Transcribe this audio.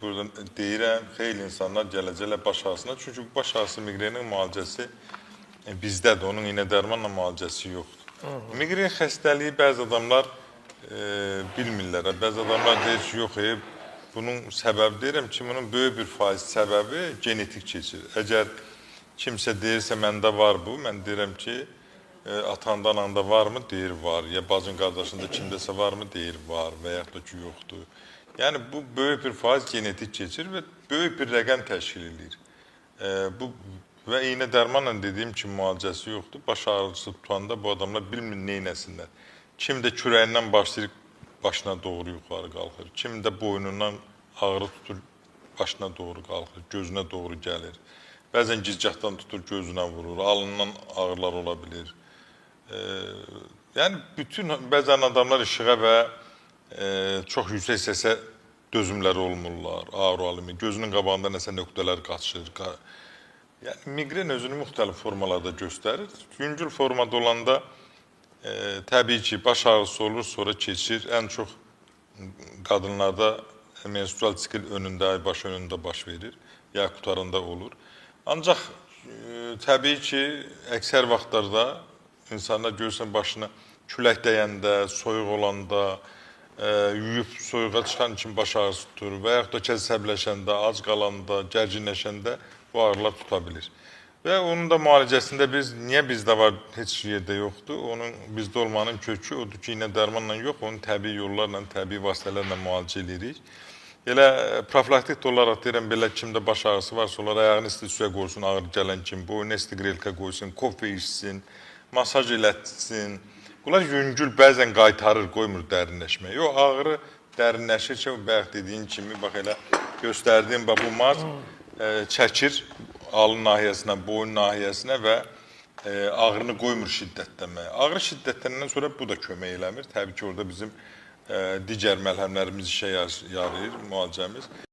Burada deyirəm, xeyli insanlar gələcəklər baş ağrısına. Çünki bu baş ağrısı miqrenin müalicəsi bizdədir, onun iynə dərmanla müalicəsi yoxdur. Miqren xəstəliyi bəzi adamlar bilmirlər. Bəzi adamlar deyir ki, yox, bunun səbəbi deyirəm ki, bunun böyük bir faiz səbəbi genetik keçir. Əgər kimsə deyirsə, məndə var bu, mən deyirəm ki, atandan anda varmı? Deyir, var. Ya bacın qardaşında kimdəsə varmı? Deyir, var və yaxud da ki, yoxdur. Yəni, bu böyük bir faiz genetik keçir və böyük bir rəqəm təşkil edir. Və iynə dərmanla dediyim kimi müalicəsi yoxdur. Baş ağrısı tutanda bu adamlar bilmir neynəsinlər. Kim də kürəyindən başlayır, başına doğru yuxarı qalxır. Kim də boynundan ağrı tutur, başına doğru qalxır, gözünə doğru gəlir. Bəzən gicgahdan tutur, gözünə vurur, alından ağrılar ola bilir. Yəni, bəzən adamlar işığa və çox yüksək səsə dözümləri olmurlar, ağrı alımı, gözünün qabağında nəsə nöqtələr qaçır. Yəni, miqren özünü müxtəlif formalarda göstərir. Yüngül formada olanda təbii ki, baş ağrısı olur, sonra keçir. Ən çox qadınlarda menstrual sikl önündə, baş önündə baş verir, ya qutarında olur. Ancaq təbii ki, əksər vaxtlarda insanlar görürsən başına külək dəyəndə, soyuq olanda, yuyub soyuğa çıxan kimi baş ağrısı tutur və yaxud da kəsəbləşəndə, ac qalanda, gərginləşəndə bu ağrılar tuta bilir. Və onun da müalicəsində niyə bizdə var, heç yerdə yoxdur? Onun bizdə olmanın kökü odur ki, iynə dərmanla yox, onu təbii yollarla, təbii vasitələrlə müalicə edirik. Elə profilaktik olaraq deyirəm, belə kimdə baş ağrısı varsa, onlar ayağını isti suya qoysun, ağrı gələn kimi, boyuna isti qrelka qoysun, kofe içsin, masaj elətsin. Bunlar yüngül, bəzən qaytarır, qoymur dərinləşməyə. Yox, ağrı dərinləşirsə, bayaq dediyin kimi, bax elə göstərdiyim bu mars çəkir alın nahiyəsinə, boyun nahiyəsinə və ağrını qoymur şiddətlənməyə. Ağrı şiddətlənəndən sonra bu da kömək eləmir. Təbii ki, orada bizim digər məlhəmlərimiz işə yarayır, müalicəmiz.